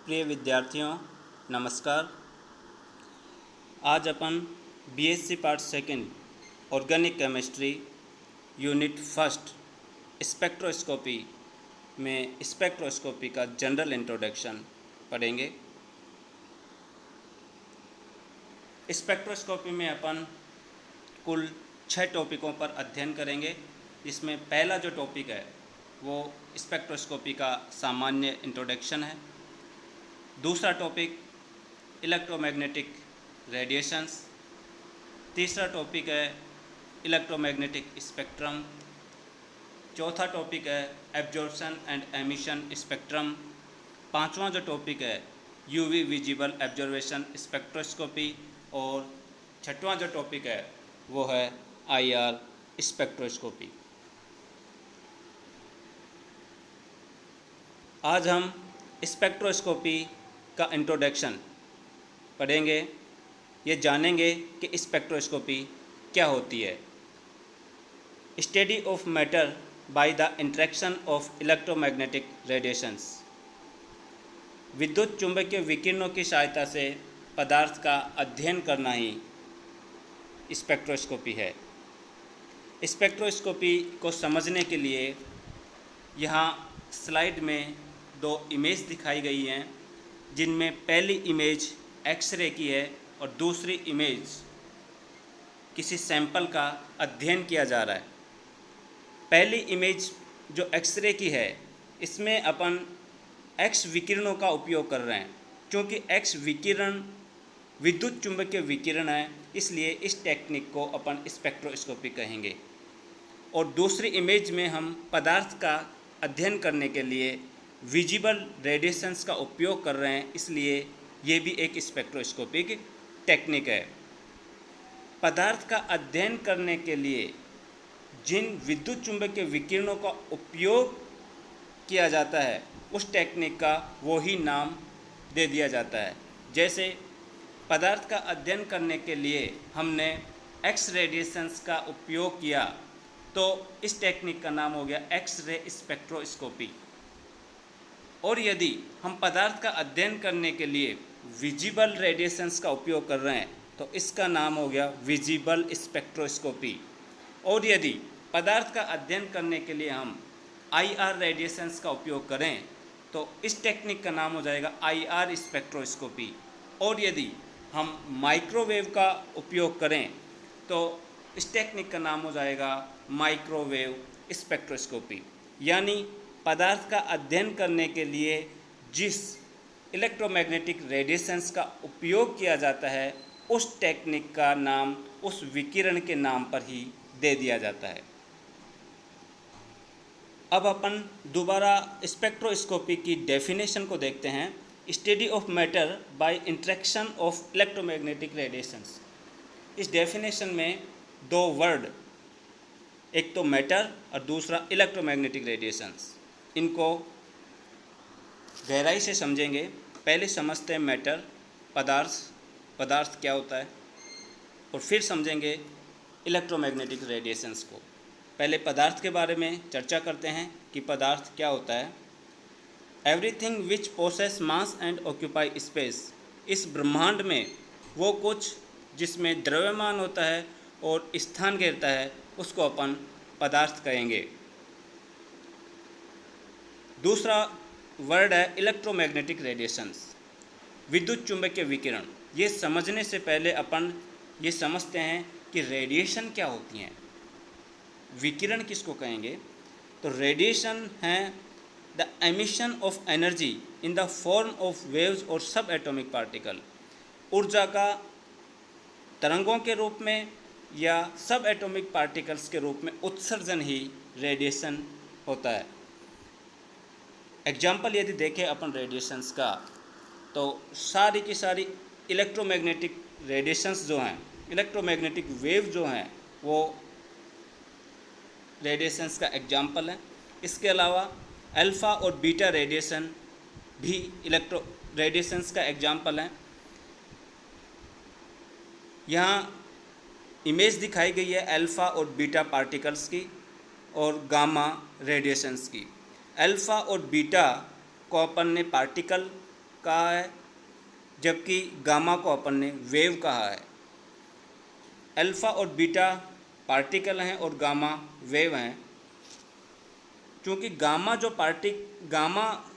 प्रिय विद्यार्थियों, नमस्कार। आज अपन BSc part second organic chemistry unit first spectroscopy में स्पेक्ट्रोस्कोपी का जनरल इंट्रोडक्शन पढ़ेंगे। स्पेक्ट्रोस्कोपी में अपन कुल 6 टॉपिकों पर अध्ययन करेंगे। इसमें पहला जो टॉपिक है वो स्पेक्ट्रोस्कोपी का सामान्य इंट्रोडक्शन है। दूसरा टॉपिक इलेक्ट्रोमैग्नेटिक रेडिएशंस। तीसरा टॉपिक है इलेक्ट्रोमैग्नेटिक स्पेक्ट्रम। चौथा टॉपिक है एब्जॉर्प्शन एंड एमिशन स्पेक्ट्रम। पांचवा जो टॉपिक है यूवी विजिबल एब्जॉर्वेशन स्पेक्ट्रोस्कोपी। और छठवां जो टॉपिक है वो है आईआर स्पेक्ट्रोस्कोपी। आज हम स्पेक्ट्रोस्कोपी का इंट्रोडक्शन पढ़ेंगे। ये जानेंगे कि स्पेक्ट्रोस्कोपी क्या होती है। Study of matter by the interaction of electromagnetic radiations. विद्युत चुंबकीय विकिरणों की सहायता से पदार्थ का अध्ययन करना ही स्पेक्ट्रोस्कोपी है। स्पेक्ट्रोस्कोपी को समझने के लिए यहाँ स्लाइड में 2 इमेज दिखाई गई हैं, जिनमें पहली इमेज एक्सरे की है और दूसरी इमेज किसी सैंपल का अध्ययन किया जा रहा है। पहली इमेज जो एक्सरे की है इसमें अपन एक्स विकिरणों का उपयोग कर रहे हैं। क्योंकि एक्स विकिरण विद्युत चुंबकीय विकिरण है, इसलिए इस टेक्निक को अपन स्पेक्ट्रोस्कोपी कहेंगे। और दूसरी इमेज में हम पदार्थ का अध्ययन करने के लिए विजिबल रेडिएशंस का उपयोग कर रहे हैं, इसलिए ये भी एक स्पेक्ट्रोस्कोपिक टेक्निक है। पदार्थ का अध्ययन करने के लिए जिन विद्युत चुंबकीय विकिरणों का उपयोग किया जाता है उस टेक्निक का वही नाम दे दिया जाता है। जैसे पदार्थ का अध्ययन करने के लिए हमने एक्स रेडिएशंस का उपयोग किया, तो इस टेक्निक का नाम हो गया एक्स रे स्पेक्ट्रोस्कोपी। और यदि हम पदार्थ का अध्ययन करने के लिए विजिबल रेडिएशंस का उपयोग कर रहे हैं तो इसका नाम हो गया विजिबल स्पेक्ट्रोस्कोपी। और यदि पदार्थ का अध्ययन करने के लिए हम आईआर रेडिएशंस का उपयोग करें तो इस टेक्निक का नाम हो जाएगा आईआर स्पेक्ट्रोस्कोपी। और यदि हम माइक्रोवेव का उपयोग करें तो इस टेक्निक का नाम हो जाएगा माइक्रोवेव स्पेक्ट्रोस्कोपी। यानी पदार्थ का अध्ययन करने के लिए जिस इलेक्ट्रोमैग्नेटिक रेडिएशंस का उपयोग किया जाता है उस टेक्निक का नाम उस विकिरण के नाम पर ही दे दिया जाता है। अब अपन दोबारा स्पेक्ट्रोस्कोपी की डेफिनेशन को देखते हैं। Study of matter bye interaction of electromagnetic radiations. इस डेफिनेशन में 2 वर्ड, एक तो मैटर और दूसरा इलेक्ट्रोमैग्नेटिक रेडिएशंस, इनको गहराई से समझेंगे। पहले समझते हैं मैटर, पदार्थ क्या होता है, और फिर समझेंगे इलेक्ट्रोमैग्नेटिक रेडिएशंस को। पहले पदार्थ के बारे में चर्चा करते हैं कि पदार्थ क्या होता है। Everything which possess mass and occupy space. इस ब्रह्मांड में वो कुछ जिसमें द्रव्यमान होता है और स्थान घेरता है उसको अपन पदार्थ कहेंगे। दूसरा वर्ड है इलेक्ट्रोमैग्नेटिक रेडिएशंस, विद्युत चुंबकीय विकिरण। ये समझने से पहले अपन ये समझते हैं कि रेडिएशन क्या होती हैं, विकिरण किसको कहेंगे। तो रेडिएशन है the emission of energy in the form of waves और सब एटॉमिक पार्टिकल। ऊर्जा का तरंगों के रूप में या सब एटॉमिक पार्टिकल्स के रूप में उत्सर्जन ही रेडिएशन होता है। एग्जाम्पल यदि देखें अपन रेडिएशंस का, तो सारी की सारी इलेक्ट्रोमैग्नेटिक रेडिएशंस जो हैं, इलेक्ट्रोमैग्नेटिक वेव जो हैं, वो रेडिएशंस का एग्जाम्पल है। इसके अलावा अल्फ़ा और बीटा रेडिएशन भी इलेक्ट्रो रेडिएशंस का एग्जाम्पल है। यहाँ इमेज दिखाई गई है अल्फ़ा और बीटा पार्टिकल्स की और गामा रेडिएशंस की। अल्फ़ा और बीटा को अपन ने पार्टिकल कहा है, जबकि गामा को अपन ने वेव कहा है। अल्फ़ा और बीटा पार्टिकल हैं और गामा वेव हैं। क्योंकि गामा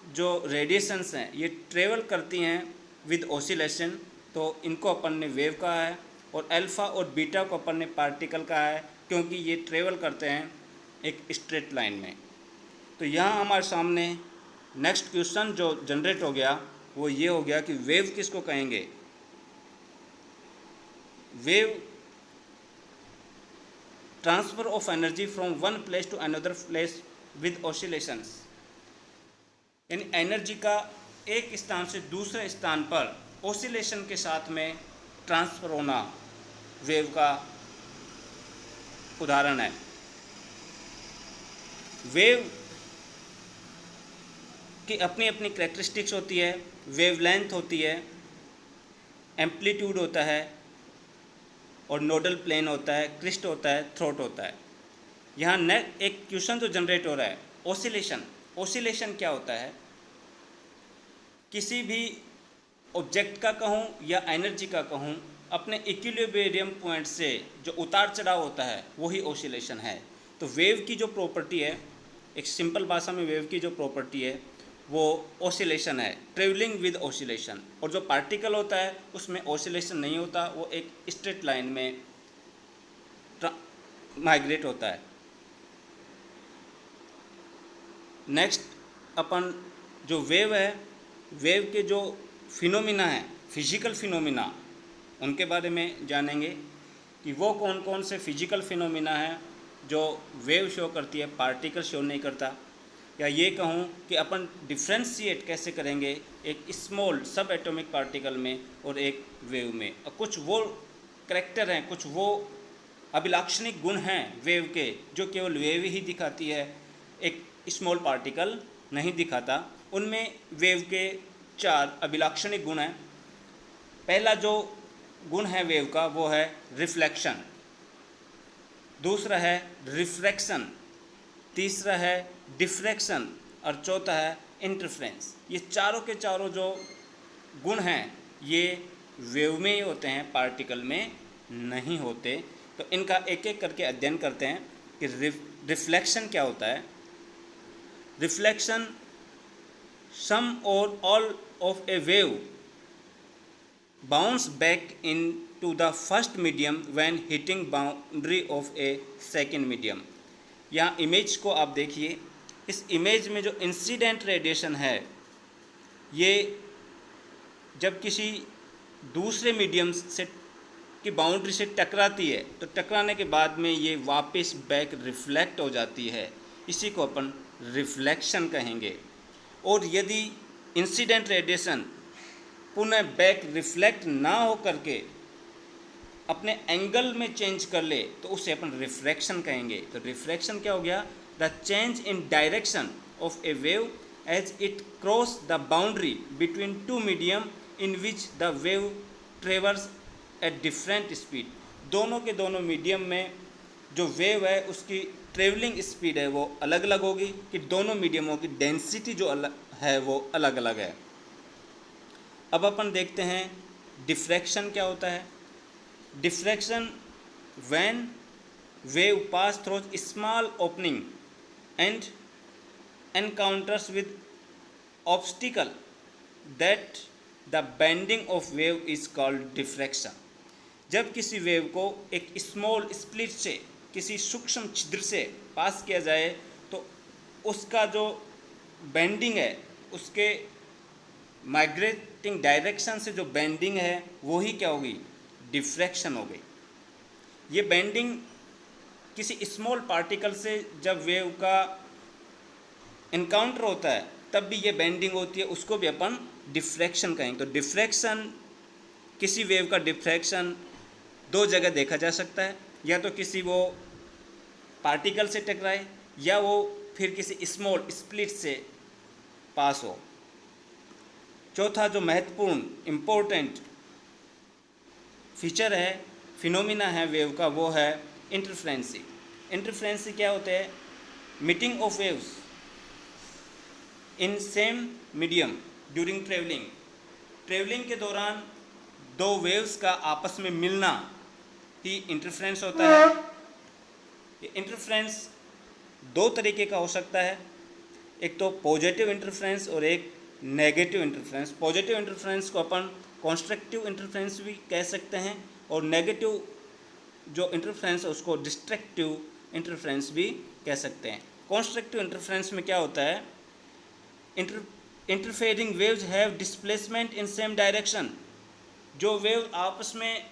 जो रेडिएशंस हैं ये ट्रेवल करती हैं विद ऑसिलेशन, तो इनको अपन ने वेव कहा है। और अल्फ़ा और बीटा को अपन ने पार्टिकल कहा है, क्योंकि ये ट्रेवल करते हैं एक स्ट्रेट लाइन में। तो यहाँ हमारे सामने नेक्स्ट क्वेश्चन जो जनरेट हो गया वो ये हो गया कि वेव किसको कहेंगे। Wave transfer of energy from one place to another place with oscillations, यानी एनर्जी का एक स्थान से दूसरे स्थान पर ऑसिलेशन के साथ में ट्रांसफ़र होना वेव का उदाहरण है। वेव की अपनी अपनी कैरेक्टरिस्टिक्स होती है, वेवलेंथ होती है, एम्पलीट्यूड होता है और नोडल प्लेन होता है, क्रिस्ट होता है, थ्रोट होता है। यहाँ एक क्वेश्चन जो जनरेट हो रहा है, ऑसिलेशन। ऑसिलेशन क्या होता है? किसी भी ऑब्जेक्ट का कहूँ या एनर्जी का कहूँ, अपने इक्विलिब्रियम पॉइंट से जो उतार चढ़ाव होता है वही ऑसिलेशन है। तो वेव की जो प्रॉपर्टी है, एक सिंपल भाषा में वेव की जो प्रॉपर्टी है वो ऑसिलेशन है, ट्रेवलिंग विद ऑसिलेशन। और जो पार्टिकल होता है उसमें ऑसिलेशन नहीं होता, वो एक स्ट्रेट लाइन में माइग्रेट होता है। नेक्स्ट अपन जो वेव है, वेव के जो फिनोमिना हैं, फिजिकल फिनोमिना, उनके बारे में जानेंगे कि वो कौन कौन से फिजिकल फिनोमिना हैं जो वेव शो करती है, पार्टिकल शो नहीं करता। या ये कहूँ कि अपन डिफ्रेंशिएट कैसे करेंगे एक स्मॉल सब एटॉमिक पार्टिकल में और एक वेव में। और कुछ वो करैक्टर हैं, कुछ वो अभिलाक्षणिक गुण हैं वेव के जो केवल वेव ही दिखाती है, एक स्मॉल पार्टिकल नहीं दिखाता। उनमें वेव के 4 अभिलाक्षणिक गुण हैं। पहला जो गुण है वेव का वो है रिफ्लेक्शन, दूसरा है रिफ्रैक्शन, तीसरा है डिफ्रैक्शन और चौथा है इंटरफेरेंस। ये चारों के चारों जो गुण हैं ये वेव में ही होते हैं, पार्टिकल में नहीं होते। तो इनका एक एक करके अध्ययन करते हैं कि रिफ्लेक्शन क्या होता है। रिफ्लेक्शन सम और all of a wave bounce back in to the first medium when hitting boundary of a second medium. यहाँ इमेज को आप देखिए, इस इमेज में जो इंसिडेंट रेडिएशन है ये जब किसी दूसरे मीडियम से की बाउंड्री से टकराती है तो टकराने के बाद में ये वापस बैक रिफ्लेक्ट हो जाती है, इसी को अपन रिफ्लेक्शन कहेंगे। और यदि इंसिडेंट रेडिएशन पुनः बैक रिफ्लेक्ट ना हो करके अपने एंगल में चेंज कर ले तो उसे अपन रिफ्रैक्शन कहेंगे। तो रिफ्रैक्शन क्या हो गया? The change in direction of a wave as it cross the boundary between two medium in which the wave traverse at different speed. दोनों के दोनों मीडियम में जो वेव है उसकी ट्रेवलिंग स्पीड है वो अलग अलग होगी, कि दोनों मीडियमों की डेंसिटी जो अलग है वो अलग अलग है। अब अपन देखते हैं डिफ्रैक्शन क्या होता है। Diffraction when wave pass through small opening and encounters with obstacle that the bending of wave is called diffraction. जब किसी वेव को एक स्मॉल स्प्लिट से, किसी सूक्ष्म छिद्र से पास किया जाए तो उसका जो बेंडिंग है, उसके माइग्रेटिंग डायरेक्शन से जो बेंडिंग है वो ही क्या होगी? डिफ्रैक्शन हो गई। ये बेंडिंग किसी स्मॉल पार्टिकल से जब वेव का इनकाउंटर होता है तब भी ये बेंडिंग होती है, उसको भी अपन डिफ्रैक्शन कहेंगे। तो डिफ्रैक्शन, किसी वेव का डिफ्रैक्शन 2 जगह देखा जा सकता है, या तो किसी वो पार्टिकल से टकराए या वो फिर किसी स्मॉल स्प्लिट से पास हो। चौथा जो महत्वपूर्ण इम्पोर्टेंट फीचर है, फिनोमिना है वेव का, वो है इंटरफ्रेंसी। इंटरफ्रेंसी क्या होते हैं? Meeting of waves in same medium during travelling. Travelling के दौरान दो वेव्स का आपस में मिलना ही इंटरफ्रेंस होता है। ये इंटरफ्रेंस दो तरीके का हो सकता है, एक तो पॉजिटिव इंटरफ्रेंस और एक नेगेटिव इंटरफ्रेंस। पॉजिटिव इंटरफ्रेंस को अपन कंस्ट्रक्टिव इंटरफ्रेंस भी कह सकते हैं और नेगेटिव जो इंटरफ्रेंस है उसको डिस्ट्रक्टिव इंटरफ्रेंस भी कह सकते हैं। कंस्ट्रक्टिव इंटरफ्रेंस में क्या होता है, interfering waves have displacement in same direction. जो वेव आपस में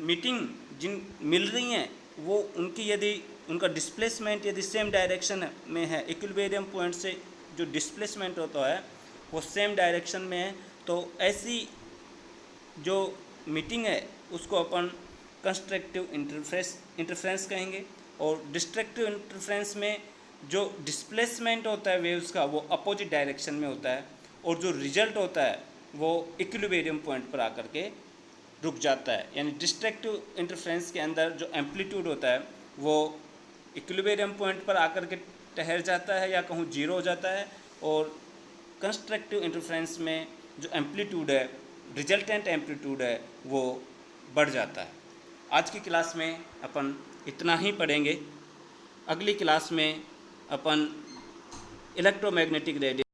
मीटिंग जिन मिल रही हैं वो उनकी यदि उनका डिस्प्लेसमेंट यदि सेम डायरेक्शन में है, इक्विलिब्रियम पॉइंट से जो डिस्प्लेसमेंट होता है वो सेम डायरेक्शन में है, तो ऐसी जो मीटिंग है उसको अपन कंस्ट्रक्टिव इंटरफ्रेंस कहेंगे। और डिस्ट्रक्टिव इंटरफ्रेंस में जो डिस्प्लेसमेंट होता है वेव्स का वो अपोजिट डायरेक्शन में होता है और जो रिजल्ट होता है वो इक्विलिब्रियम पॉइंट पर आकर के रुक जाता है। यानी डिस्ट्रक्टिव इंटरफ्रेंस के अंदर जो एम्पलीट्यूड होता है वो इक्विलिब्रियम पॉइंट पर आकर के ठहर जाता है या कहूँ जीरो हो जाता है, और कंस्ट्रक्टिव इंटरफ्रेंस में जो एम्पलीट्यूड है, रिजल्टेंट एम्पलीट्यूड है, वो बढ़ जाता है। आज की क्लास में अपन इतना ही पढ़ेंगे। अगली क्लास में अपन इलेक्ट्रोमैग्नेटिक रेडिएशन